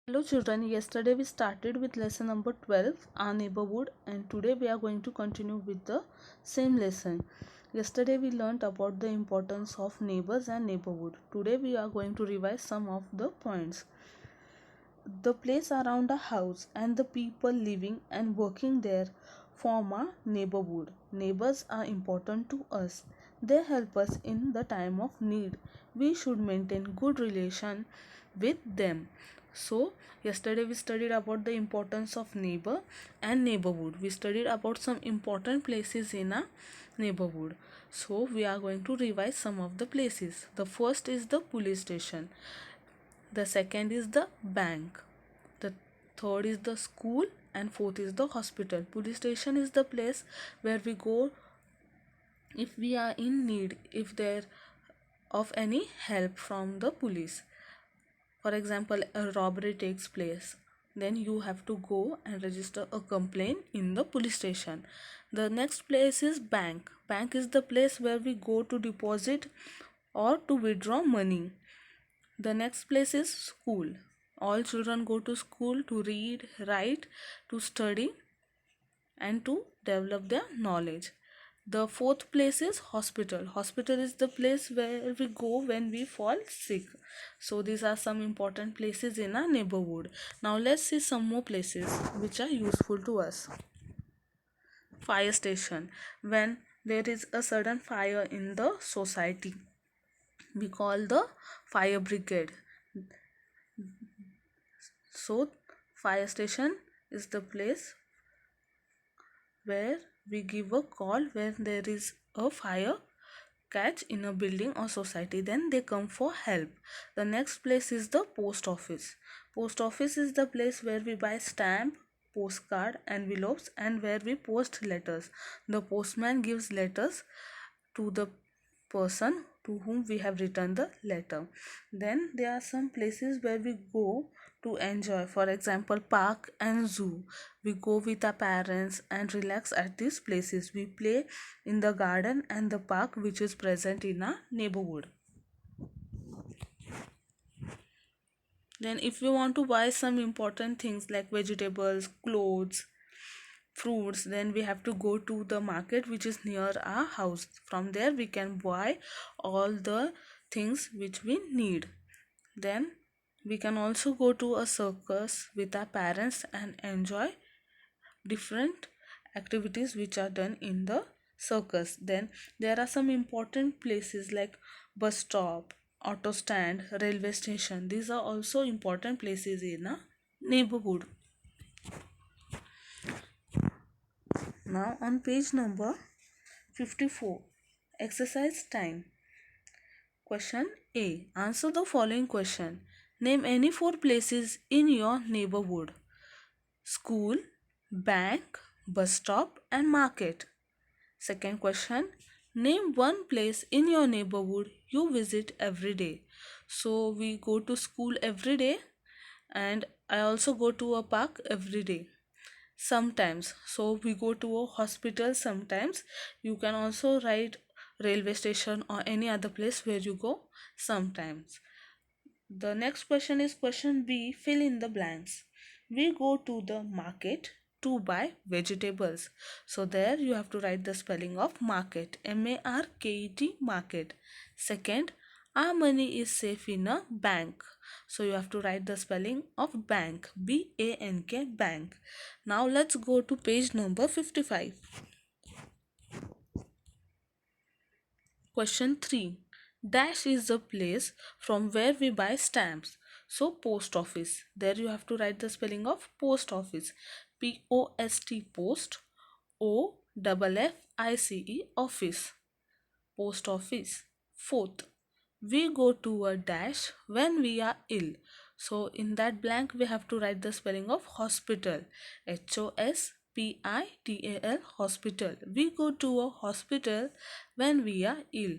Hello children, yesterday we started with lesson number 12, our neighborhood, and today we are going to continue with the same lesson. Yesterday we learnt about the importance of neighbors and neighborhood. Today we are going to revise some of the points. The place around a house and the people living and working there form a neighborhood. Neighbors are important to us. They help us in the time of need. We should maintain good relation with them. So, yesterday we studied about the importance of neighbor and neighborhood. We studied about some important places in a neighborhood. So, we are going to revise some of the places. The first is the police station. The second is the bank. The third is the school, and fourth is the hospital. Police station is the place where we go if we are in need, if there of any help from the police. For example, a robbery takes place, then you have to go and register a complaint in the police station. The next place is bank. Bank is the place where we go to deposit or to withdraw money. The next place is school. All children go to school to read, write, to study, and to develop their knowledge. The fourth place is hospital. Hospital is the place where we go when we fall sick. So these are some important places in our neighborhood. Now let's see some more places which are useful to us. Fire station. When there is a sudden fire in the society, we call the fire brigade. So fire station is the place where we give a call when there is a fire catch in a building or society, then they come for help. The next place is the post office. Post office is the place where we buy stamp, postcard, envelopes, and where we post letters. The postman gives letters to the person to whom we have written the letter. Then there are some places where we go to enjoy, for example park and zoo. We go with our parents and relax at these places. We play in the garden and the park which is present in our neighborhood. Then if we want to buy some important things like vegetables, clothes, fruits, then we have to go to the market which is near our house. From there we can buy all the things which we need. Then we can also go to a circus with our parents and enjoy different activities which are done in the circus. Then there are some important places like bus stop, auto stand, railway station. These are also important places in a neighborhood. Now on page number 54, exercise time. Question A. Answer the following question. Name any four places in your neighborhood: school, bank, bus stop, and market. Second question. Name one place in your neighborhood you visit every day. So we go to school every day, and I also go to a park every day. Sometimes, so we go to a hospital sometimes. You can also write railway station or any other place where you go sometimes. The next question is question B. Fill in the blanks. We go to the market to buy vegetables. So there you have to write the spelling of market. market, market. Second, our money is safe in a bank. So you have to write the spelling of bank. bank, bank. Now let's go to page number 55. Question 3. Dash is the place from where we buy stamps. So post office. There you have to write the spelling of post office. Post, post. OFFICE, office. Post office. Fourth, we go to a dash when we are ill. So in that blank we have to write the spelling of hospital. HOSPITAL, hospital. We go to a hospital when we are ill.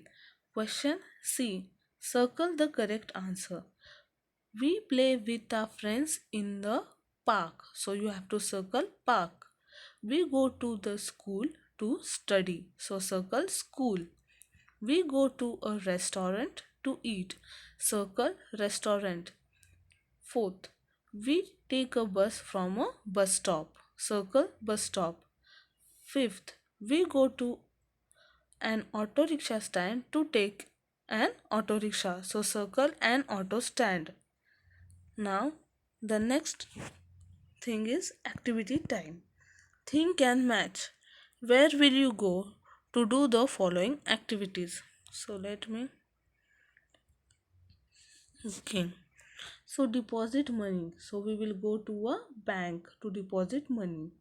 Question C. Circle the correct answer. We play with our friends in the park. So you have to circle park. We go to the school to study. So circle school. We go to a restaurant to eat. Circle restaurant. Fourth, We take a bus from a bus stop. Circle bus stop. Fifth, we go to an auto rickshaw stand to take an auto rickshaw. So circle an auto stand. Now the next thing is activity time. Think and match. Where will you go to do the following activities? So let me. Okay. So deposit money. So we will go to a bank to deposit money.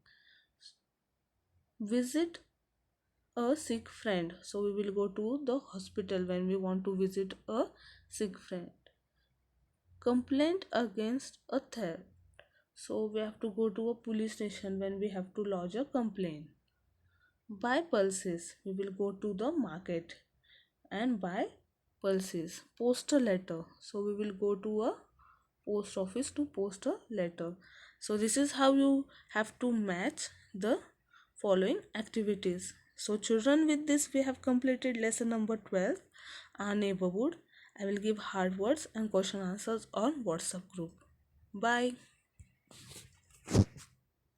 Visit a sick friend. So we will go to the hospital when we want to visit a sick friend. Complaint against a theft. So we have to go to a police station when we have to lodge a complaint. Buy pulses. We will go to the market and buy pulses. Post a letter. So we will go to a post office to post a letter. So this is how you have to match the following activities. So children, with this we have completed lesson number 12, our neighborhood. I will give hard words and question answers on WhatsApp group. Bye.